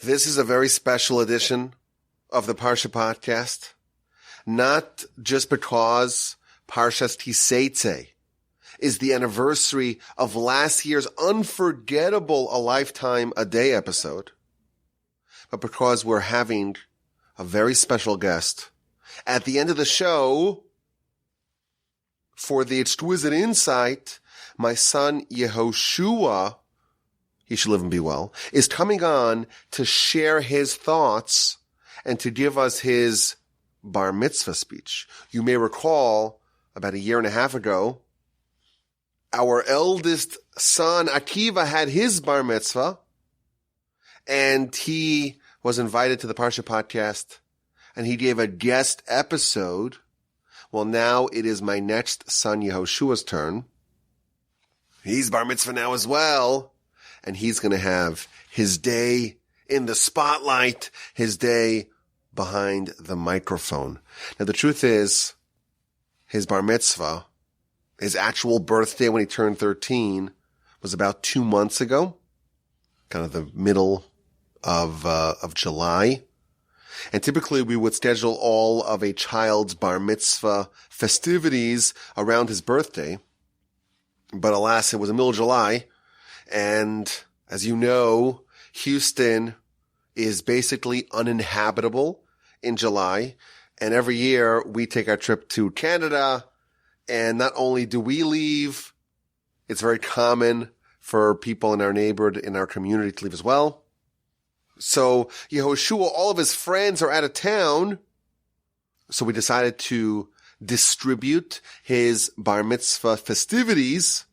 This is a very special edition of the Parsha Podcast, not just because Parshas Seitzei is the anniversary of last year's unforgettable A Lifetime a Day episode, but because we're having a very special guest at the end of the show for the exquisite insight. My son Yehoshua, he should live and be well, is coming on to share his thoughts and to give us his Bar Mitzvah speech. You may recall about 1.5 years ago, our eldest son Akiva had his Bar Mitzvah, and he was invited to the Parsha Podcast, and he gave a guest episode. Well, now it is my next son Yehoshua's turn. He's Bar Mitzvah now as well, and he's going to have his day in the spotlight, his day behind the microphone. Now, the truth is, his Bar Mitzvah, his actual birthday when he turned 13, was about 2 months ago, kind of the middle of July. And typically we would schedule all of a child's Bar Mitzvah festivities around his birthday. But alas, it was the middle of July. And as you know, Houston is basically uninhabitable in July. And every year we take our trip to Canada. And not only do we leave, it's very common for people in our neighborhood, in our community to leave as well. So Yehoshua, all of his friends are out of town. So we decided to distribute his Bar Mitzvah festivities.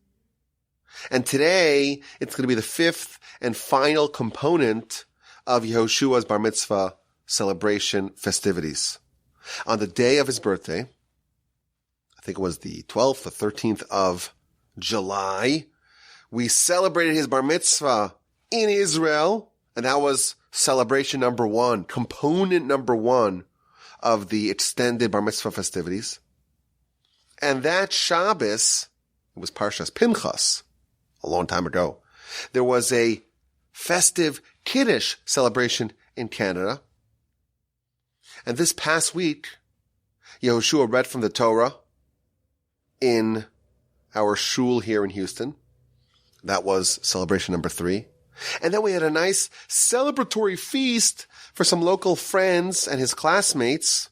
And today, it's going to be the 5th and final component of Yehoshua's Bar Mitzvah celebration festivities. On the day of his birthday, I think it was the 12th or 13th of July, we celebrated his Bar Mitzvah in Israel, and that was celebration number 1, component number 1 of the extended Bar Mitzvah festivities. And that Shabbos, it was Parshas Pinchas, a long time ago, there was a festive Kiddush celebration in Canada. And this past week, Yehoshua read from the Torah in our shul here in Houston. That was celebration number 3. And then we had a nice celebratory feast for some local friends and his classmates,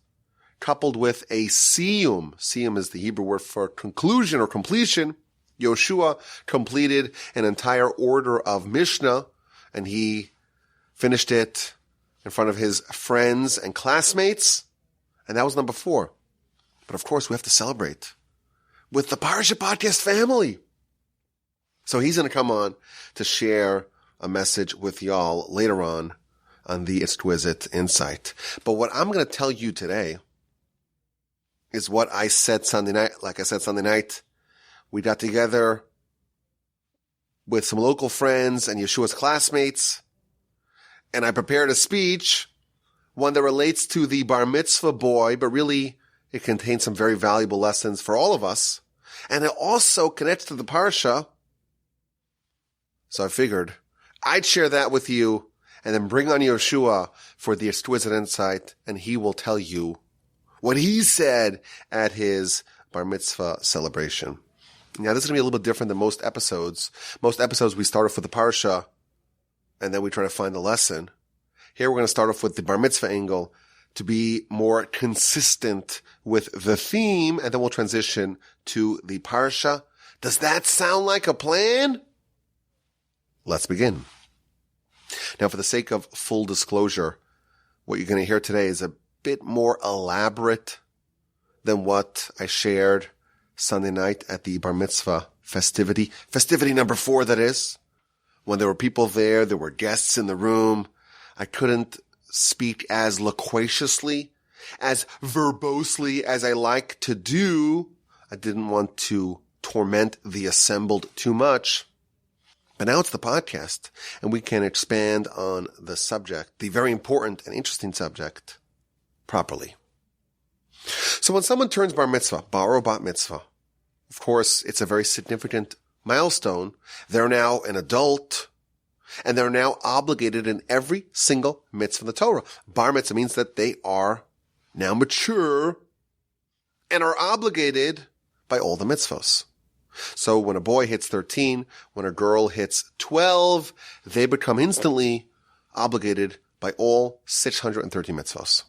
coupled with a siyum. Siyum is the Hebrew word for conclusion or completion. Yehoshua completed an entire order of Mishnah, and he finished it in front of his friends and classmates. And that was number 4. But of course, we have to celebrate with the Parsha Podcast family. So he's going to come on to share a message with y'all later on the exquisite insight. But what I'm going to tell you today is what I said Sunday night. Like I said Sunday night, we got together with some local friends and Yeshua's classmates, and I prepared a speech, one that relates to the Bar Mitzvah boy, but really it contains some very valuable lessons for all of us. And it also connects to the Parsha. So I figured I'd share that with you and then bring on Yehoshua for the exquisite insight, and he will tell you what he said at his Bar Mitzvah celebration. Now, this is going to be a little bit different than most episodes. Most episodes, we start off with the Parsha, and then we try to find the lesson. Here, we're going to start off with the Bar Mitzvah angle to be more consistent with the theme, and then we'll transition to the Parsha. Does that sound like a plan? Let's begin. Now, for the sake of full disclosure, what you're going to hear today is a bit more elaborate than what I shared Sunday night at the Bar Mitzvah festivity number 4, that is. When there were people there were guests in the room. I couldn't speak as loquaciously, as verbosely as I like to do. I didn't want to torment the assembled too much. But now it's the podcast, and we can expand on the subject, the very important and interesting subject, properly. So when someone turns bar mitzvah, bar or bat mitzvah, of course, it's a very significant milestone. They're now an adult, And they're now obligated in every single mitzvah in the Torah. Bar Mitzvah means that they are now mature and are obligated by all the mitzvos. So when a boy hits 13, when a girl hits 12, they become instantly obligated by all 630 mitzvos.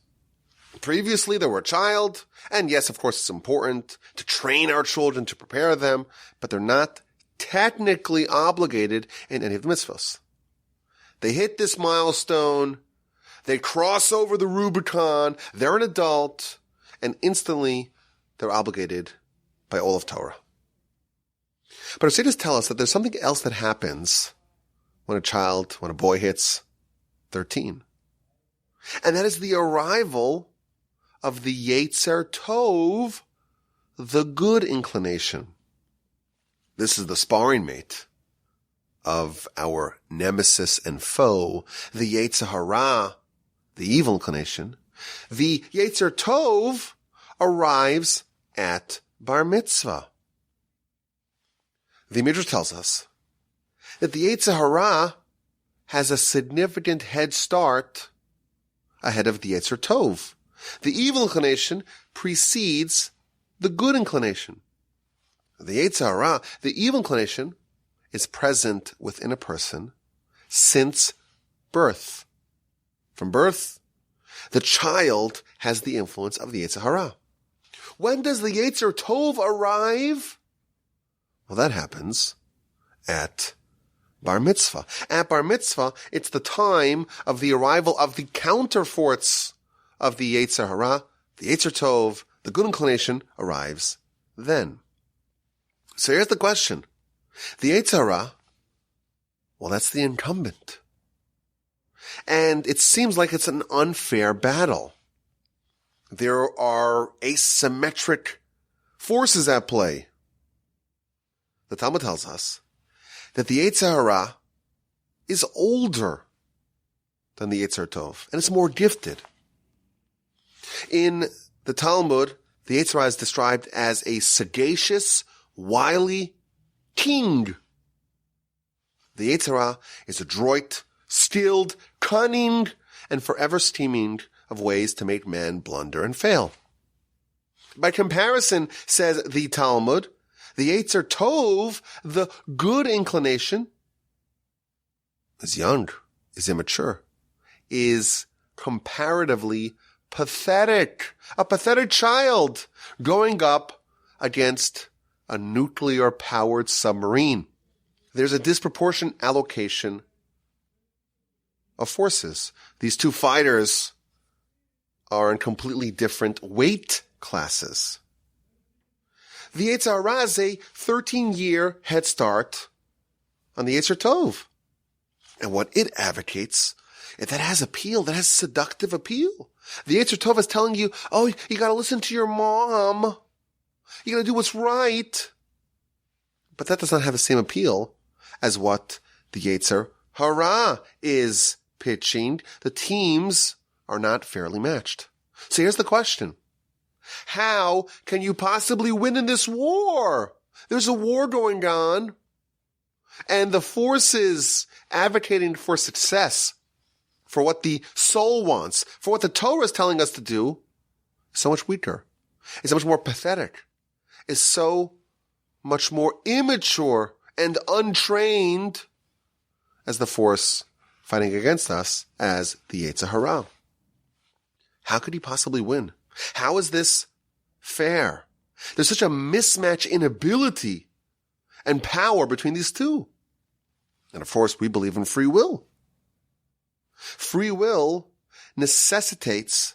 Previously, they were a child, and yes, of course, it's important to train our children, to prepare them, but they're not technically obligated in any of the mitzvos. They hit this milestone, they cross over the Rubicon, they're an adult, and instantly they're obligated by all of Torah. But our sages tell us that there's something else that happens when a boy hits 13. And that is the arrival of the Yetzer Tov, the good inclination. This is the sparring mate of our nemesis and foe, the Yetzer Hara, the evil inclination. The Yetzer Tov arrives at Bar Mitzvah. The Midrash tells us that the Yetzer Hara has a significant head start ahead of the Yetzer Tov. The evil inclination precedes the good inclination. The Yetzer Hara, the evil inclination, is present within a person since birth. From birth, the child has the influence of the Yetzer Hara. When does the Yetzer Tov arrive? Well, that happens at Bar Mitzvah. At Bar Mitzvah, it's the time of the arrival of the counterforts of the Yetzer Hara. The Yetzer Tov, the good inclination, arrives then. So here's the question. The Yetzer Hara, well, that's the incumbent. And it seems like it's an unfair battle. There are asymmetric forces at play. The Talmud tells us that the Yetzer Hara is older than the Yetzer Tov, and it's more gifted. In the Talmud, the Yetzer Hara is described as a sagacious, wily king. The Yetzer Hara is adroit, skilled, cunning, and forever scheming of ways to make man blunder and fail. By comparison, says the Talmud, the Yetzer Tov, the good inclination, is young, is immature, is comparatively pathetic. A pathetic child going up against a nuclear-powered submarine. There's a disproportionate allocation of forces. These two fighters are in completely different weight classes. The Yetzer Hara has a 13-year head start on the Yetzer Tov. And what it advocates, that has appeal, that has seductive appeal. The Yetzer Tov is telling you, oh, you gotta listen to your mom. You gotta do what's right. But that does not have the same appeal as what the Yetzer Hara is pitching. The teams are not fairly matched. So here's the question. How can you possibly win in this war? There's a war going on, and the forces advocating for success, for what the soul wants, for what the Torah is telling us to do, is so much weaker, is so much more pathetic, is so much more immature and untrained as the force fighting against us as the Yetzer Hara. How could he possibly win? How is this fair? There's such a mismatch in ability and power between these two. And of course, we believe in free will. Free will necessitates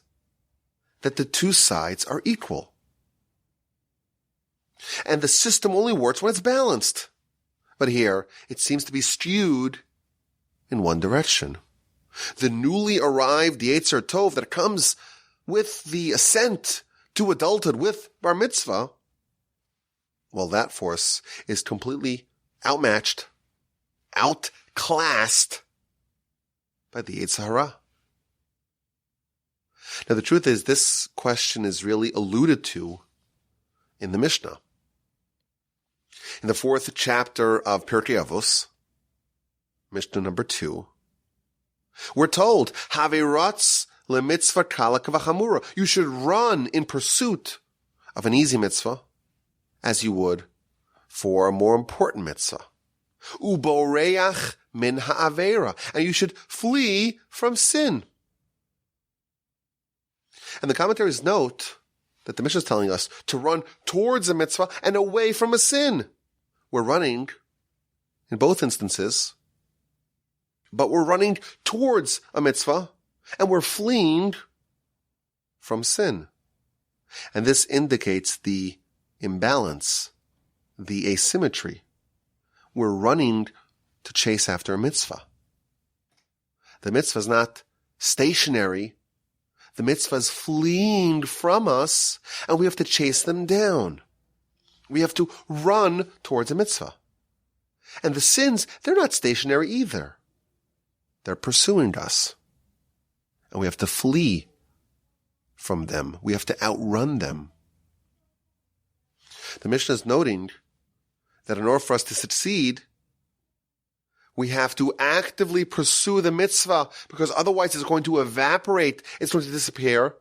that the two sides are equal. And the system only works when it's balanced. But here, it seems to be skewed in one direction. The newly arrived Yetzer Tov that comes with the ascent to adulthood with Bar Mitzvah, well, that force is completely outmatched, outclassed by the Yetzer Hara. Now, the truth is, this question is really alluded to in the Mishnah. In the 4th chapter of Pirkei Avos, Mishnah number 2, we're told, Haverotz lemitzvah kalak v'chamura. You should run in pursuit of an easy mitzvah as you would for a more important mitzvah. Uboreach min ha'avera. And you should flee from sin. And the commentaries note that the Mishnah is telling us to run towards a mitzvah and away from a sin. We're running in both instances, but we're running towards a mitzvah and we're fleeing from sin. And this indicates the imbalance, the asymmetry. We're running to chase after a mitzvah. The mitzvah is not stationary. The mitzvah is fleeing from us, and we have to chase them down. We have to run towards a mitzvah. And the sins, they're not stationary either. They're pursuing us. And we have to flee from them. We have to outrun them. The Mishnah is noting that in order for us to succeed, we have to actively pursue the mitzvah, because otherwise it's going to evaporate. It's going to disappear.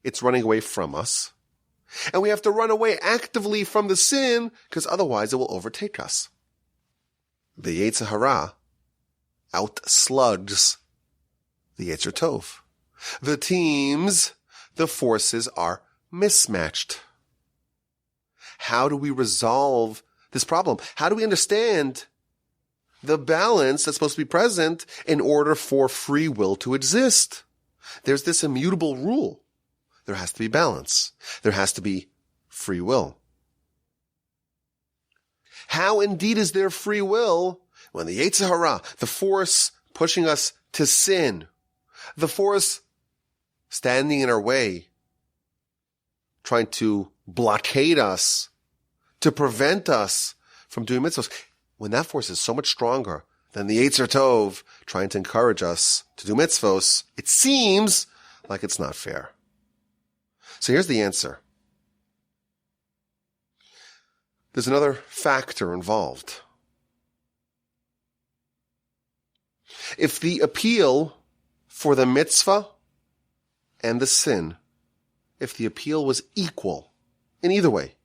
It's running away from us. And we have to run away actively from the sin, because otherwise it will overtake us. The Yetzer Hara outslugs the Yetzer Tov. The teams, the forces are mismatched. How do we resolve this problem? How do we understand the balance that's supposed to be present in order for free will to exist? There's this immutable rule. There has to be balance. There has to be free will. How indeed is there free will when the Yetzer Hara, the force pushing us to sin, the force standing in our way, trying to blockade us, to prevent us from doing mitzvos, when that force is so much stronger than the Yetzer Tov trying to encourage us to do mitzvos, it seems like it's not fair. So here's the answer. There's another factor involved. If the appeal for the mitzvah and the sin, if the appeal was equal in either way,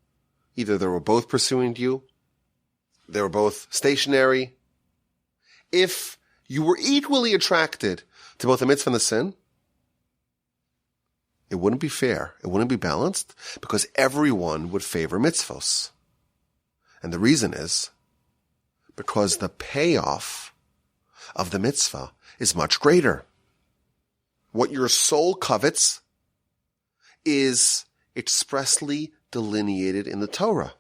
either they were both pursuing you, they were both stationary, if you were equally attracted to both the mitzvah and the sin, it wouldn't be fair. It wouldn't be balanced, because everyone would favor mitzvos. And the reason is because the payoff of the mitzvah is much greater. What your soul covets is expressly delineated in the Torah.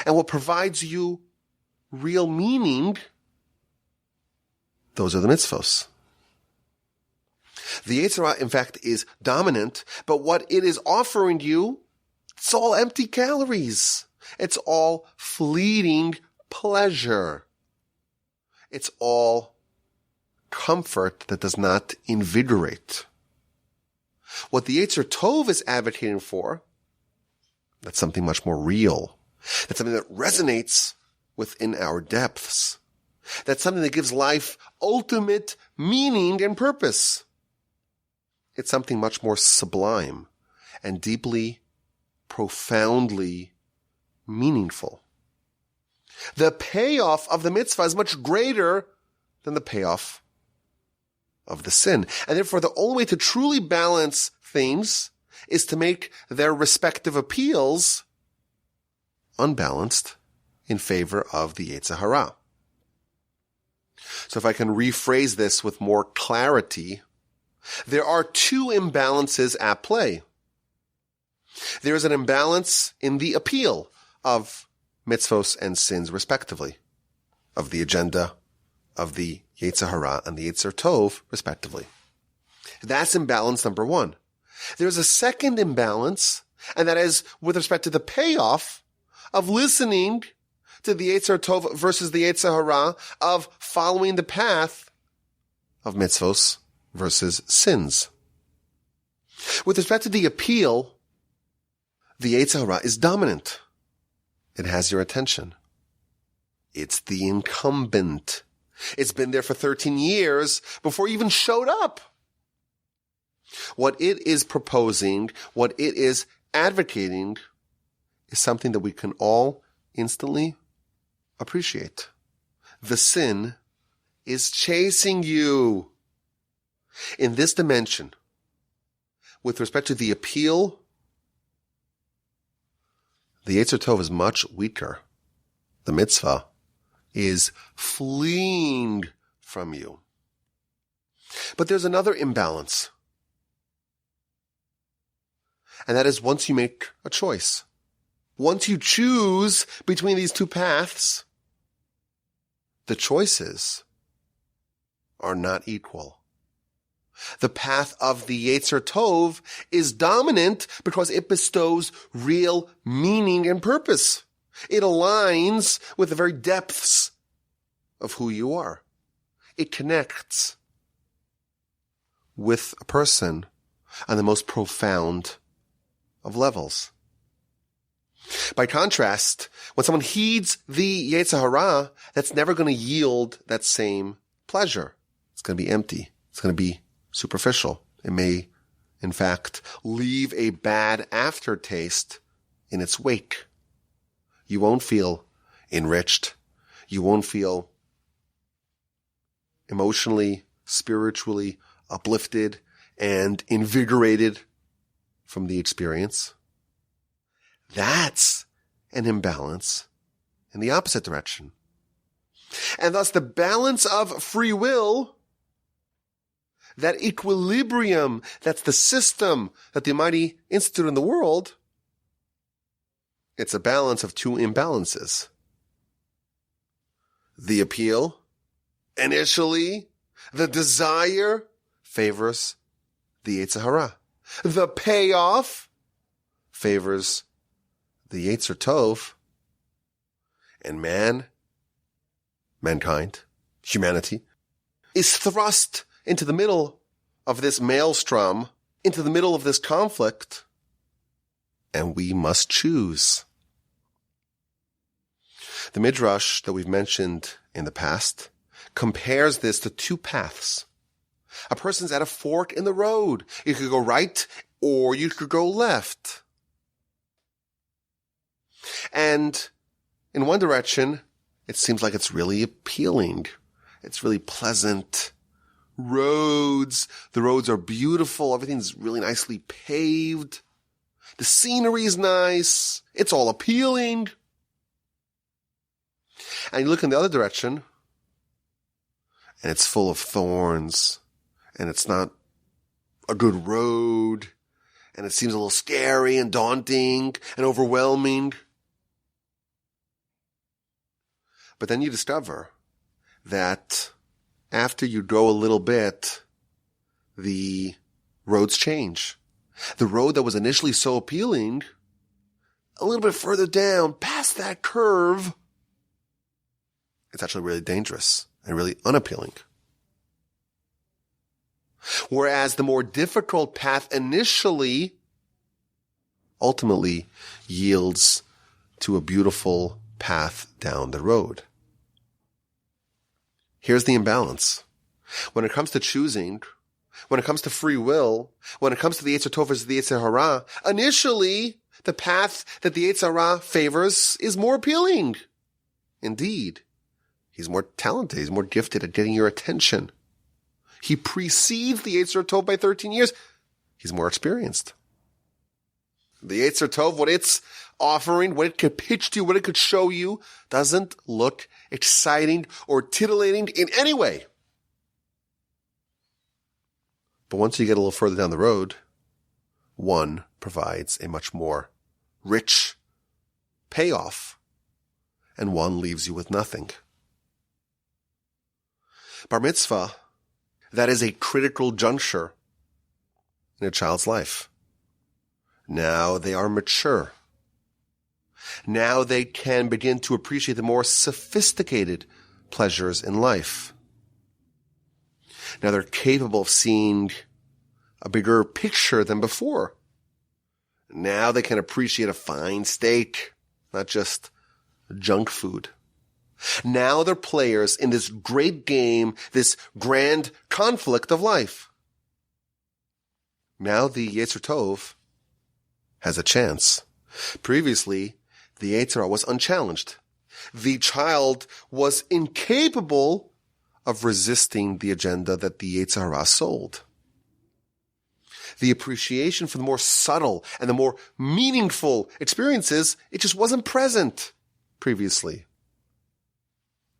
And what provides you real meaning, those are the mitzvos. The Yetzer Hara, in fact, is dominant, but what it is offering you, it's all empty calories. It's all fleeting pleasure. It's all comfort that does not invigorate. What the Yetzer Tov is advocating for, that's something much more real. That's something that resonates within our depths. That's something that gives life ultimate meaning and purpose. It's something much more sublime and deeply, profoundly meaningful. The payoff of the mitzvah is much greater than the payoff of the sin. And therefore, the only way to truly balance things is to make their respective appeals unbalanced in favor of the Yetzer Hara. So if I can rephrase this with more clarity, there are two imbalances at play. There is an imbalance in the appeal of mitzvos and sins respectively, of the agenda of the Yetzer Hara and the Yetzer Tov respectively. That's imbalance number one. There's a second imbalance, and that is with respect to the payoff of listening to the Yetzer Tov versus the Yetzer Hara, of following the path of mitzvos versus sins. With respect to the appeal, the Yetzer Hara is dominant. It has your attention. It's the incumbent It's been there for 13 years before it even showed up. What it is proposing, what it is advocating, is something that we can all instantly appreciate. The sin is chasing you. In this dimension, with respect to the appeal, the Yetzer Tov is much weaker. The mitzvah is fleeing from you. But there's another imbalance. And that is once you make a choice. Once you choose between these two paths, the choices are not equal. The path of the Yetzer Tov is dominant because it bestows real meaning and purpose. It aligns with the very depths of who you are. It connects with a person on the most profound of levels. By contrast, when someone heeds the Yetzer Hara, that's never going to yield that same pleasure. It's going to be empty. It's going to be superficial. It may, in fact, leave a bad aftertaste in its wake. You won't feel enriched. You won't feel emotionally, spiritually uplifted and invigorated from the experience. That's an imbalance in the opposite direction. And thus the balance of free will, that equilibrium, that's the system that the Almighty instituted in the world, it's a balance of two imbalances. The appeal, initially, the desire favors the Yetzer Hara. The payoff favors the Yetzer Tov. And mankind, humanity, is thrust into the middle of this maelstrom, into the middle of this conflict, and we must choose. The Midrash that we've mentioned in the past compares this to two paths. A person's at a fork in the road. You could go right or you could go left. And in one direction, it seems like it's really appealing. It's really pleasant. The roads are beautiful. Everything's really nicely paved. The scenery is nice. It's all appealing. And you look in the other direction, and it's full of thorns, and it's not a good road, and it seems a little scary and daunting and overwhelming. But then you discover that after you go a little bit, the roads change. The road that was initially so appealing, a little bit further down, past that curve, it's actually really dangerous and really unappealing. Whereas the more difficult path initially ultimately yields to a beautiful path down the road. Here's the imbalance. When it comes to choosing, when it comes to free will, when it comes to the Yetzer Tov versus the Yetzer Hara, initially, the path that the Yetzer Hara favors is more appealing. Indeed, he's more talented, he's more gifted at getting your attention. He precedes the Yetzer Tov by 13 years. He's more experienced. The Yetzer Tov, what it's offering, what it could pitch to you, what it could show you, doesn't look exciting or titillating in any way. But once you get a little further down the road, one provides a much more rich payoff, and one leaves you with nothing. Bar Mitzvah, that is a critical juncture in a child's life. Now they are mature. Now they can begin to appreciate the more sophisticated pleasures in life. Now they're capable of seeing a bigger picture than before. Now they can appreciate a fine steak, not just junk food. Now they're players in this great game, this grand conflict of life. Now the Yetzer Tov has a chance. Previously, the Yetzer Hara was unchallenged. The child was incapable of resisting the agenda that the Yetzer Hara sold. The appreciation for the more subtle and the more meaningful experiences, it just wasn't present previously.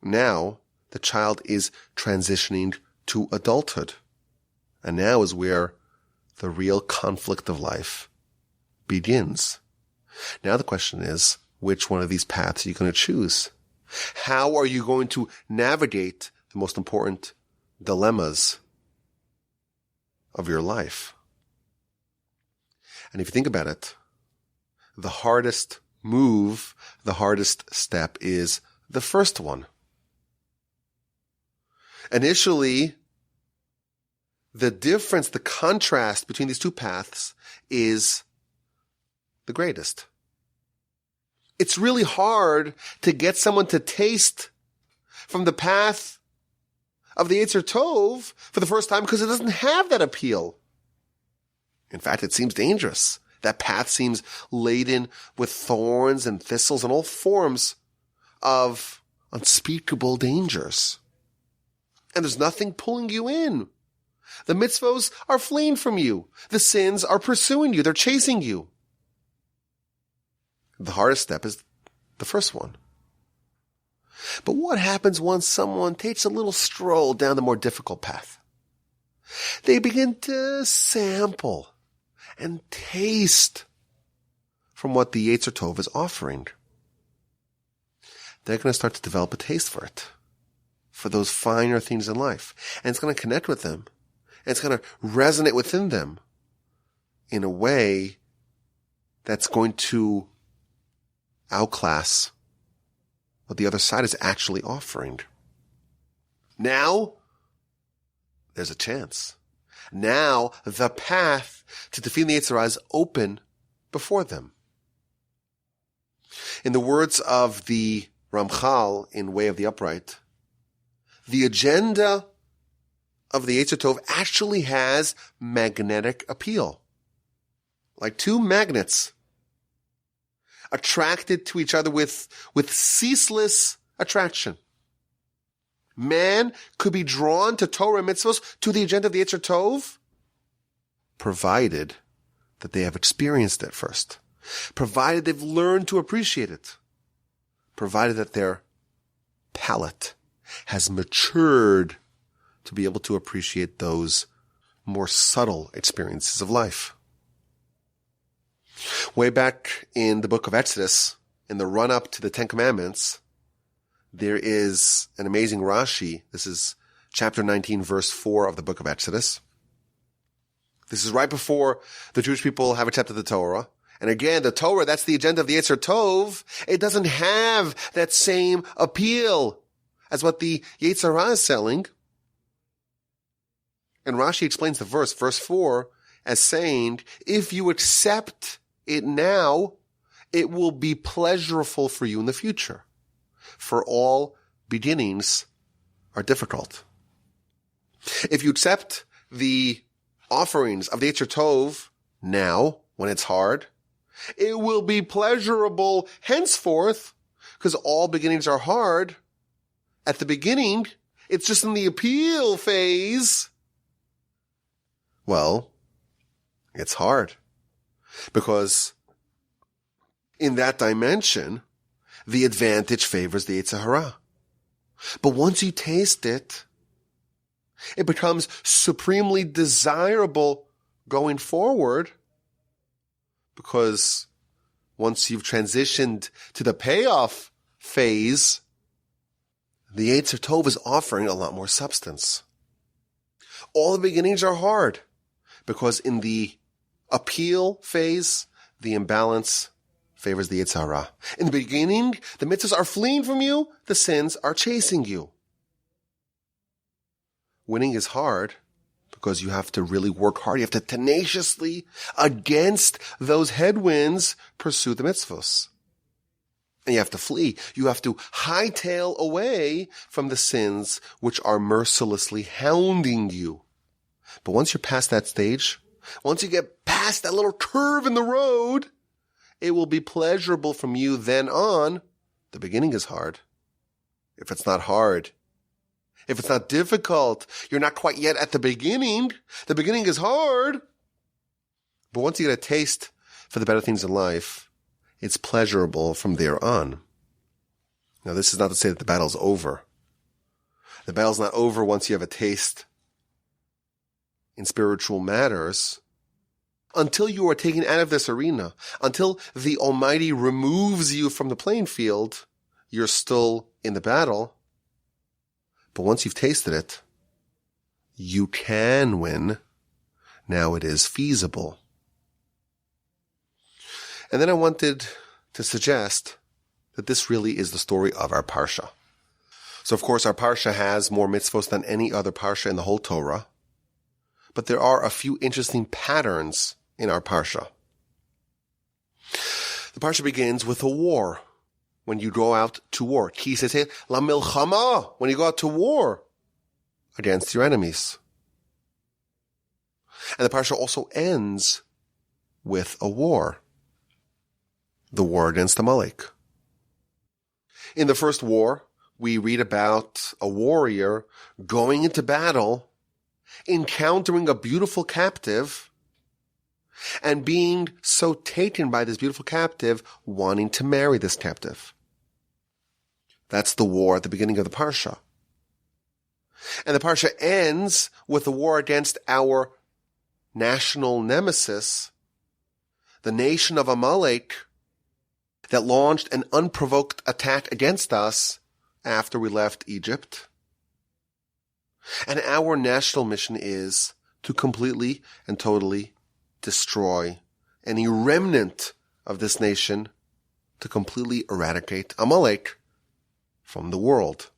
Now, the child is transitioning to adulthood. And now is where the real conflict of life begins. Now the question is, which one of these paths are you going to choose? How are you going to navigate the most important dilemmas of your life? And if you think about it, the hardest move, the hardest step is the first one. Initially, the difference, the contrast between these two paths is the greatest. It's really hard to get someone to taste from the path of the Yetzer Tov for the first time because it doesn't have that appeal. In fact, it seems dangerous. That path seems laden with thorns and thistles and all forms of unspeakable dangers. And there's nothing pulling you in. The mitzvos are fleeing from you. The sins are pursuing you. They're chasing you. The hardest step is the first one. But what happens once someone takes a little stroll down the more difficult path? They begin to sample and taste from what the Yetzer Tov is offering. They're going to start to develop a taste for it, for those finer things in life. And it's going to connect with them. And it's going to resonate within them in a way that's going to outclass what the other side is actually offering. Now, there's a chance. Now, the path to defeating the Yetzer Hara is open before them. In the words of the Ramchal in Way of the Upright, the agenda of the Yetzer Tov actually has magnetic appeal. Like two magnets attracted to each other with ceaseless attraction. Man could be drawn to Torah and mitzvos, to the agenda of the Yetzer Tov, provided that they have experienced it first, provided they've learned to appreciate it, provided that their palate has matured to be able to appreciate those more subtle experiences of life. Way back in the book of Exodus, in the run-up to the Ten Commandments, there is an amazing Rashi. This is chapter 19, verse 4 of the book of Exodus. This is right before the Jewish people have accepted the Torah. And again, the Torah, that's the agenda of the Yetzer Tov. It doesn't have that same appeal as what the Yetzer Hara is selling. And Rashi explains the verse 4, as saying, if you accept it now, it will be pleasurable for you in the future. For all beginnings are difficult. If you accept the offerings of the Yetzer Tov now, when it's hard, it will be pleasurable henceforth, because all beginnings are hard. At the beginning, it's just in the appeal phase. Well, it's hard, because in that dimension, the advantage favors the Yetzer Hara. But once you taste it, it becomes supremely desirable going forward, because once you've transitioned to the payoff phase, the Yetzer Tov is offering a lot more substance. All the beginnings are hard, because in the appeal phase, the imbalance favors the Yetzer Hara. In the beginning, the mitzvos are fleeing from you, the sins are chasing you. Winning is hard because you have to really work hard. You have to tenaciously, against those headwinds, pursue the mitzvos. And you have to flee. You have to hightail away from the sins which are mercilessly hounding you. But once you're past that stage, once you get past that little curve in the road, it will be pleasurable from you then on. The beginning is hard. If it's not hard, if it's not difficult, you're not quite yet at the beginning. The beginning is hard. But once you get a taste for the better things in life, it's pleasurable from there on. Now, this is not to say that the battle's over. The battle's not over once you have a taste in spiritual matters. Until you are taken out of this arena, until the Almighty removes you from the playing field, you're still in the battle. But once you've tasted it, you can win. Now it is feasible. And then I wanted to suggest that this really is the story of our Parsha. So of course our Parsha has more mitzvos than any other Parsha in the whole Torah. But there are a few interesting patterns in our Parsha. The Parsha begins with a war. When you go out to war. Ki Seitzei la milchama. When you go out to war against your enemies. And the Parsha also ends with a war. The war against Amalek. In the first war, we read about a warrior going into battle, encountering a beautiful captive, and being so taken by this beautiful captive, wanting to marry this captive. That's the war at the beginning of the Parsha. And the Parsha ends with the war against our national nemesis, the nation of Amalek, that launched an unprovoked attack against us after we left Egypt. And our national mission is to completely and totally destroy any remnant of this nation, to completely eradicate Amalek from the world.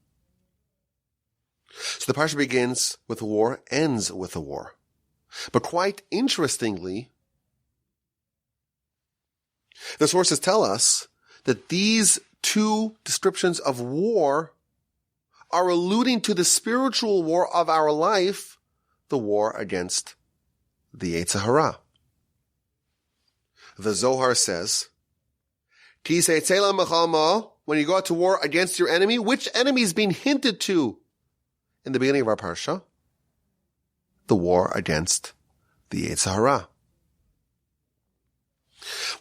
So the Parsha begins with a war, ends with a war. But quite interestingly, the sources tell us that these two descriptions of war are alluding to the spiritual war of our life, the war against the Yetzer Hara. The Zohar says, Ki Seitzei la milchama, when you go out to war against your enemy, which enemy is being hinted to in the beginning of our Parsha? The war against the Yetzer Hara.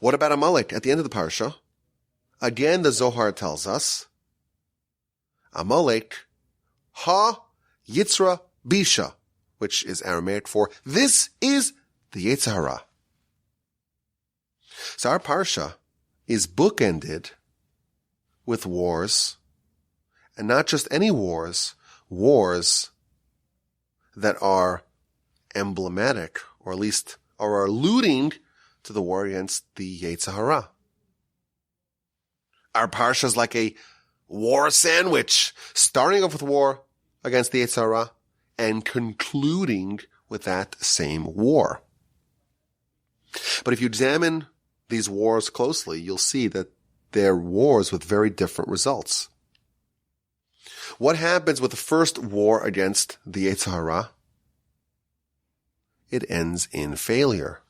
What about Amalek at the end of the Parsha? Again, the Zohar tells us, Amalek, ha Yitzra Bisha, which is Aramaic for, this is the Yetzer Hara. So our Parsha is bookended with wars, and not just any wars, wars that are emblematic, or at least are alluding to the war against the Yetzer Hara. Our Parsha is like a war sandwich, starting off with war against the Yetzer Hara and concluding with that same war. But if you examine these wars closely, you'll see that they're wars with very different results. What happens with the first war against the Yetzer Hara? It ends in failure.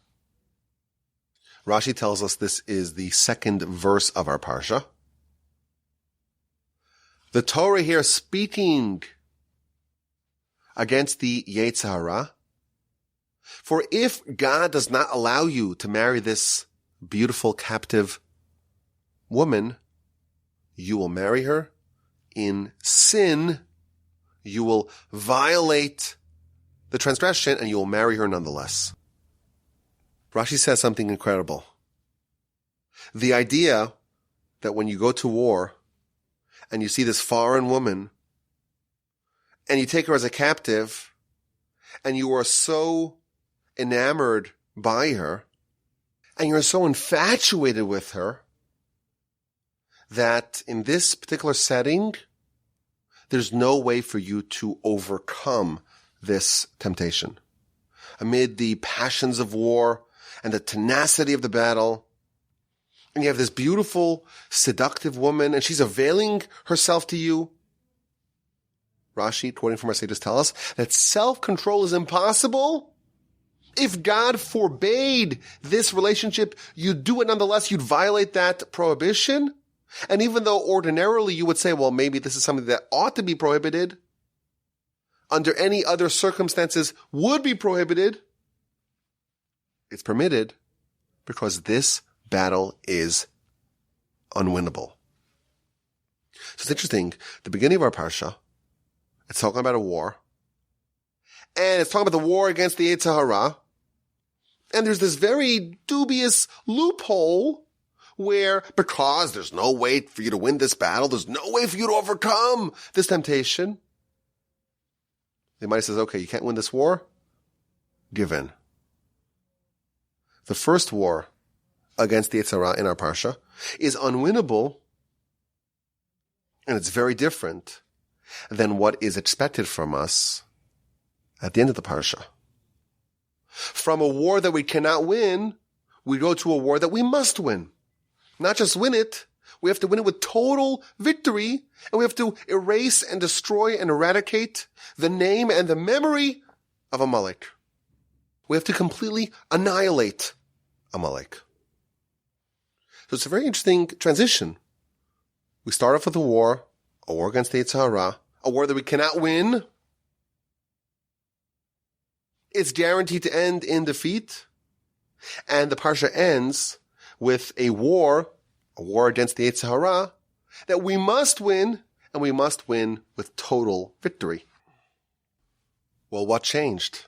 Rashi tells us this is the second verse of our Parsha. The Torah here speaking against the Yetzer Hara. For if God does not allow you to marry this beautiful captive woman, you will marry her in sin. You will violate the transgression and you will marry her nonetheless. Rashi says something incredible. The idea that when you go to war and you see this foreign woman and you take her as a captive and you are so enamored by her and you're so infatuated with her that in this particular setting, there's no way for you to overcome this temptation. Amid the passions of war and the tenacity of the battle, and you have this beautiful, seductive woman, and she's availing herself to you, Rashi, quoting from our sages, tell us that self-control is impossible. If God forbade this relationship, you'd do it nonetheless. You'd violate that prohibition. And even though ordinarily you would say, well, maybe this is something that ought to be prohibited, under any other circumstances would be prohibited, it's permitted because this battle is unwinnable. So it's interesting. The beginning of our Parsha, it's talking about a war. And it's talking about the war against the Yetzer Hara. And there's this very dubious loophole where, because there's no way for you to win this battle, there's no way for you to overcome this temptation, the Almighty says, okay, you can't win this war? Give in. The first war against the Yetzer Hara in our Parsha is unwinnable, and it's very different than what is expected from us at the end of the Parsha. From a war that we cannot win, we go to a war that we must win. Not just win it, we have to win it with total victory, and we have to erase and destroy and eradicate the name and the memory of Amalek. We have to completely annihilate Amalek. So it's a very interesting transition. We start off with a war against the Yetzer Hara, a war that we cannot win. It's guaranteed to end in defeat. And the Parsha ends with a war against the Yetzer Hara that we must win, and we must win with total victory. Well, what changed?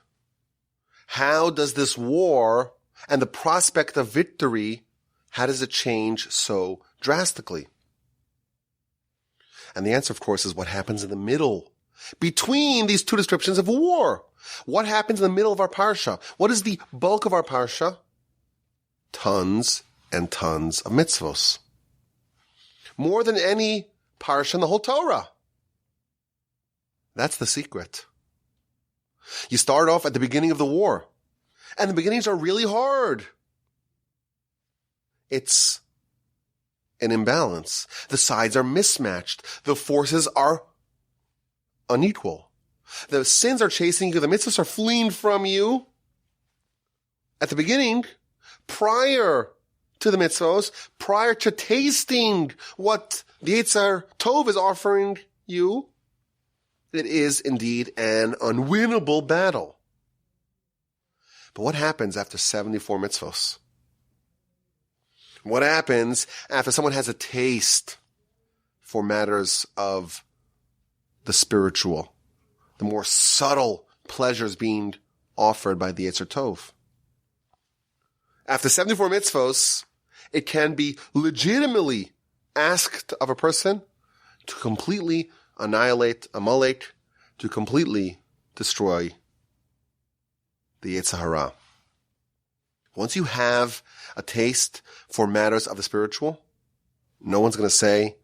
How does this war and the prospect of victory, how does it change so drastically? And the answer, of course, is what happens in the middle between these two descriptions of war. What happens in the middle of our Parsha? What is the bulk of our Parsha? Tons and tons of mitzvos. More than any Parsha in the whole Torah. That's the secret. You start off at the beginning of the war, and the beginnings are really hard. It's an imbalance. The sides are mismatched. The forces are unequal. The sins are chasing you. The mitzvos are fleeing from you. At the beginning, prior to the mitzvos, prior to tasting what the Yetzer Tov is offering you, it is indeed an unwinnable battle. But what happens after 74 mitzvos? What happens after someone has a taste for matters of the spiritual, the more subtle pleasures being offered by the Yetzer Tov? After 74 mitzvos, it can be legitimately asked of a person to completely annihilate Amalek, to completely destroy the Yetzer Hara. Once you have a taste for matters of the spiritual, no one's going to say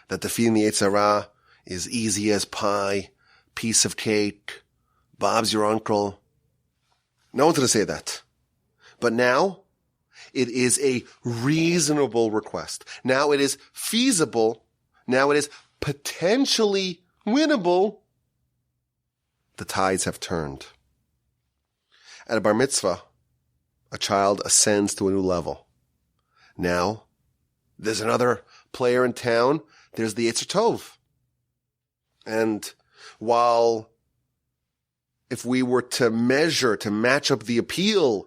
that defeating the Yetzer Hara is easy as pie, piece of cake, Bob's your uncle. No one's going to say that. But now, it is a reasonable request. Now it is feasible. Now it is potentially winnable. The tides have turned. At a bar mitzvah, a child ascends to a new level. Now, there's another player in town. There's the Yetzer Tov. And while if we were to measure, to match up the appeal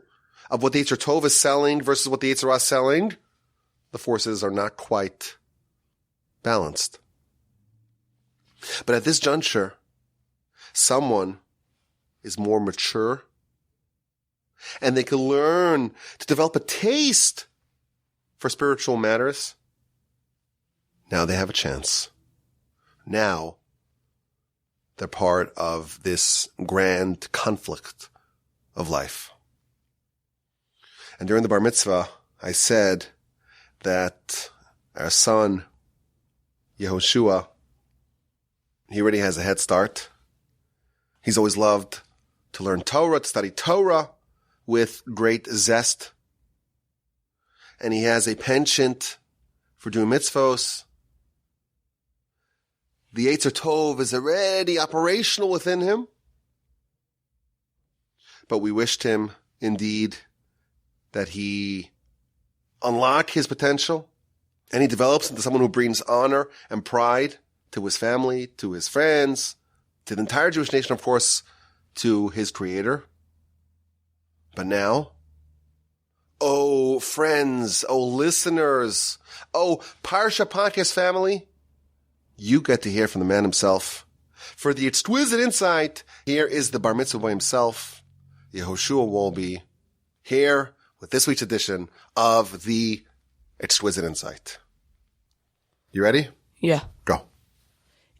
of what the Yetzer Tov is selling versus what the Yetzer Hara is selling, the forces are not quite balanced. But at this juncture, someone is more mature, and they can learn to develop a taste for spiritual matters. Now they have a chance. Now they're part of this grand conflict of life. And during the bar mitzvah, I said that our son, Yehoshua, he already has a head start. He's always loved to learn Torah, to study Torah with great zest. and he has a penchant for doing mitzvos. The Yetzer Tov is already operational within him. But we wished him, indeed, that he unlock his potential and he develops into someone who brings honor and pride to his family, to his friends, to the entire Jewish nation, of course, to his creator. But now, oh friends, oh listeners, oh Parsha Podcast family, you get to hear from the man himself. For the exquisite insight, here is the Bar Mitzvah by himself, Yehoshua Wolbe, here with this week's edition of the Exquisite Insight. You ready? Yeah. Go.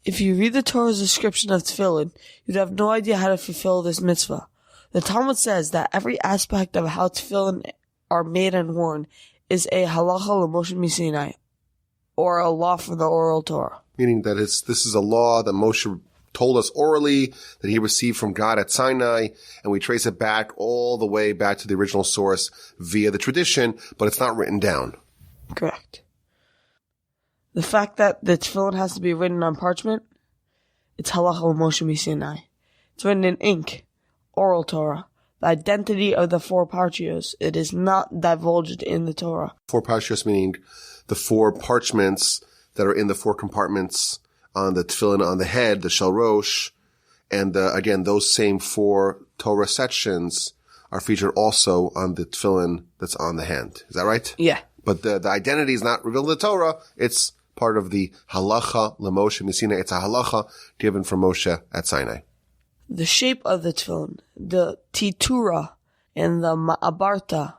If you read the Torah's description of tefillin, you'd have no idea how to fulfill this mitzvah. The Talmud says that every aspect of how tefillin are made and worn is a halacha l'Moshe Sinai, or a law from the oral Torah. Meaning that this is a law that Moshe told us orally, that he received from God at Sinai, and we trace it back all the way back to the original source via the tradition, but it's not written down. Correct. The fact that the tefillin has to be written on parchment, it's halacha l'Moshe Sinai. It's written in ink, oral Torah. The identity of the four parshios, it is not divulged in the Torah. Four parshios meaning the four parchments that are in the four compartments on the tefillin on the head, the shalrosh, and again, those same four Torah sections are featured also on the tefillin that's on the hand. Is that right? Yeah. But the identity is not revealed in the Torah. It's part of the halacha l'Moshe Sinai. It's a halacha given from Moshe at Sinai. The shape of the tefillin, the titura, and the ma'abarta,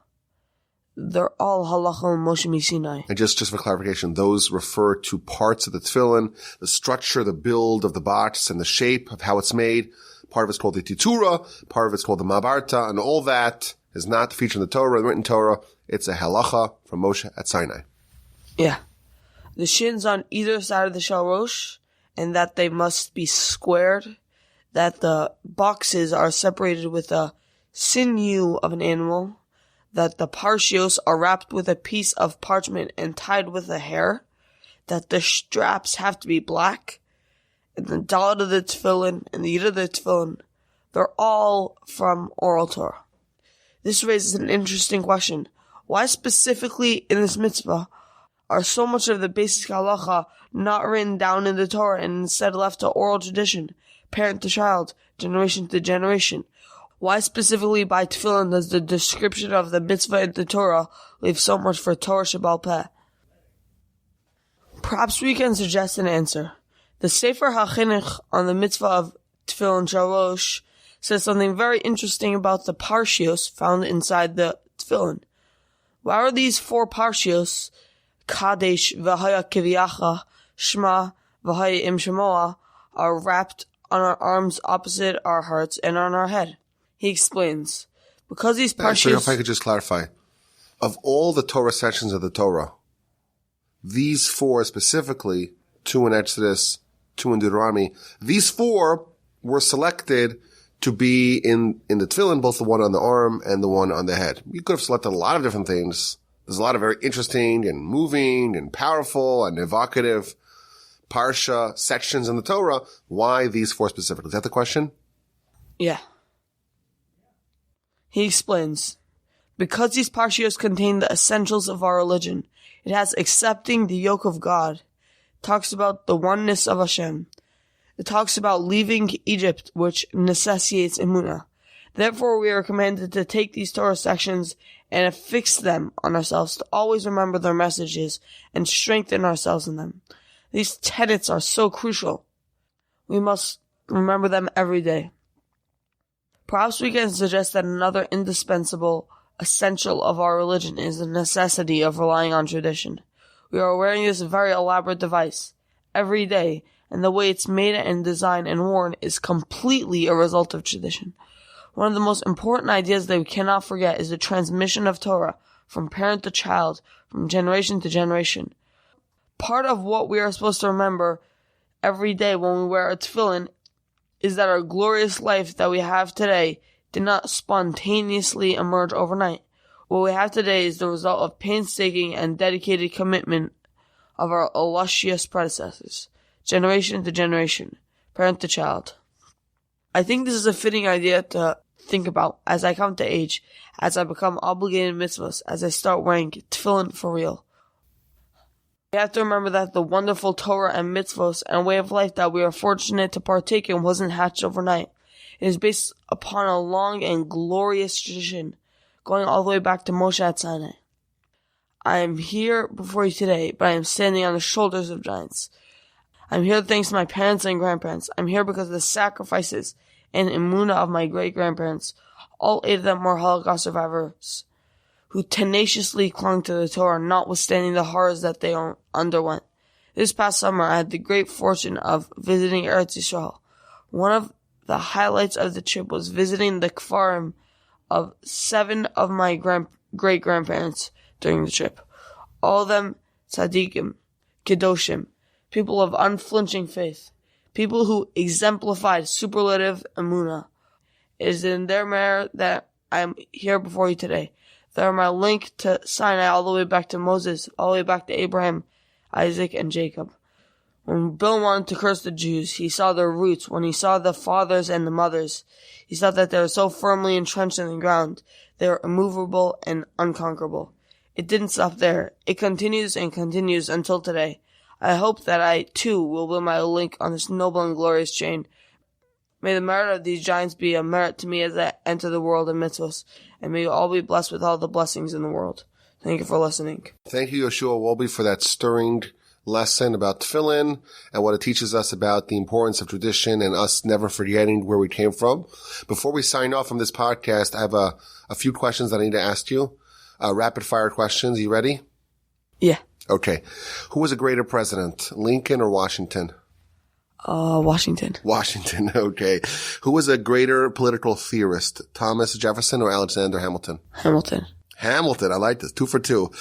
they're all halacha l'Moshe Sinai. And just for clarification, those refer to parts of the tefillin, the structure, the build of the box, and the shape of how it's made. Part of it's called the titura, part of it's called the ma'abarta, and all that is not featured in the Torah, the written Torah. It's a halacha from Moshe at Sinai. Yeah. The shins on either side of the shalrosh, and that they must be squared, that the boxes are separated with a sinew of an animal, that the parshios are wrapped with a piece of parchment and tied with a hair, that the straps have to be black, and the dalet of the tefillin and the yid of the tefillin, they're all from oral Torah. This raises an interesting question. Why specifically in this mitzvah are so much of the basic halacha not written down in the Torah and instead left to oral tradition, parent to child, generation to generation? Why specifically by tefillin does the description of the mitzvah in the Torah leave so much for Torah Shebaal Peh? Perhaps we can suggest an answer. The Sefer HaChinuch on the mitzvah of tefillin shalosh says something very interesting about the parshios found inside the tefillin. Why are these four parshios, Kadesh, V'haya Kiviyacha, Shema, V'haya Im Shemoah, are wrapped on our arms opposite our hearts and on our head? He explains, because these parshios... Actually, if I could just clarify, of all the Torah sections of the Torah, these four specifically, 2 in Exodus, 2 in Deuteronomy, these four were selected to be in the tefillin, both the one on the arm and the one on the head. You could have selected a lot of different things. There's a lot of very interesting and moving and powerful and evocative parsha sections in the Torah. Why these four specifically? Is that the question? Yeah. He explains, because these parshios contain the essentials of our religion, it has accepting the yoke of God. It talks about the oneness of Hashem. It talks about leaving Egypt, which necessitates emunah. Therefore, we are commanded to take these Torah sections and affix them on ourselves to always remember their messages and strengthen ourselves in them. These tenets are so crucial. We must remember them every day. Perhaps we can suggest that another indispensable essential of our religion is the necessity of relying on tradition. We are wearing this very elaborate device every day, and the way it's made and designed and worn is completely a result of tradition. One of the most important ideas that we cannot forget is the transmission of Torah from parent to child, from generation to generation. Part of what we are supposed to remember every day when we wear a tefillin is that our glorious life that we have today did not spontaneously emerge overnight. What we have today is the result of painstaking and dedicated commitment of our illustrious predecessors, generation to generation, parent to child. I think this is a fitting idea to think about as I come to age, as I become obligated mitzvos, as I start wearing tefillin for real. We have to remember that the wonderful Torah and mitzvos and way of life that we are fortunate to partake in wasn't hatched overnight. It is based upon a long and glorious tradition, going all the way back to Moshe at Sinai. I am here before you today, but I am standing on the shoulders of giants. I'm here thanks to my parents and grandparents. I'm here because of the sacrifices and emunah of my great-grandparents. All 8 of them were Holocaust survivors who tenaciously clung to the Torah, notwithstanding the horrors that they underwent. This past summer, I had the great fortune of visiting Eretz Yisrael. One of the highlights of the trip was visiting the kfarim of 7 of my great-grandparents during the trip. All of them tzaddikim, kedoshim, people of unflinching faith, people who exemplified superlative emunah. It is in their merit that I am here before you today. They are my link to Sinai all the way back to Moses, all the way back to Abraham, Isaac, and Jacob. When Bill wanted to curse the Jews, he saw their roots. When he saw the fathers and the mothers, he saw that they were so firmly entrenched in the ground, they were immovable and unconquerable. It didn't stop there. It continues and continues until today. I hope that I, too, will build my link on this noble and glorious chain. May the merit of these giants be a merit to me as I enter the world of mitzvos, and may you all be blessed with all the blessings in the world. Thank you for listening. Thank you, Yoshua Wolbe, for that stirring lesson about tefillin and what it teaches us about the importance of tradition and us never forgetting where we came from. Before we sign off from this podcast, I have a few questions that I need to ask you. Rapid fire questions. Are you ready? Yeah. Okay. Who was a greater president, Lincoln or Washington? Washington. Washington, okay. Who was a greater political theorist, Thomas Jefferson or Alexander Hamilton? Hamilton. Hamilton, I like this. 2 for 2.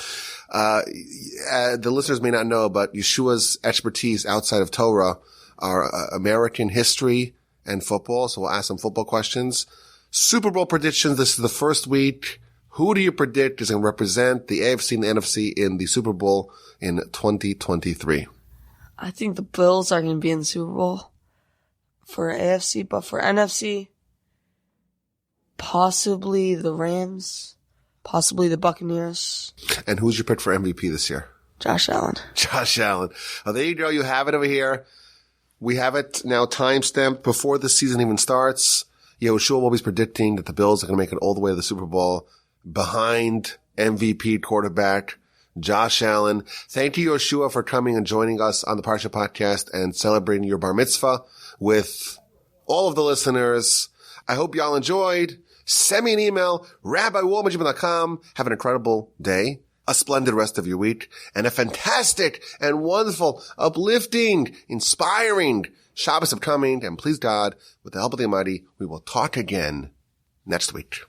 The listeners may not know, but Yeshua's expertise outside of Torah are American history and football, so we'll ask some football questions. Super Bowl predictions. This is the first week. Who do you predict is going to represent the AFC and the NFC in the Super Bowl in 2023? I think the Bills are going to be in the Super Bowl for AFC, but for NFC, possibly the Rams, possibly the Buccaneers. And who's your pick for MVP this year? Josh Allen. Josh Allen. Oh, there you go. You have it over here. We have it now time-stamped before the season even starts. Yoshua Wolbe's predicting that the Bills are going to make it all the way to the Super Bowl behind MVP quarterback Josh Allen. Thank you, Yoshua, for coming and joining us on the Parsha Podcast and celebrating your Bar Mitzvah with all of the listeners. I hope y'all enjoyed. Send me an email, rabbiwolbe@gmail.com. Have an incredible day, a splendid rest of your week, and a fantastic and wonderful, uplifting, inspiring Shabbos upcoming. And please God, with the help of the Almighty, we will talk again next week.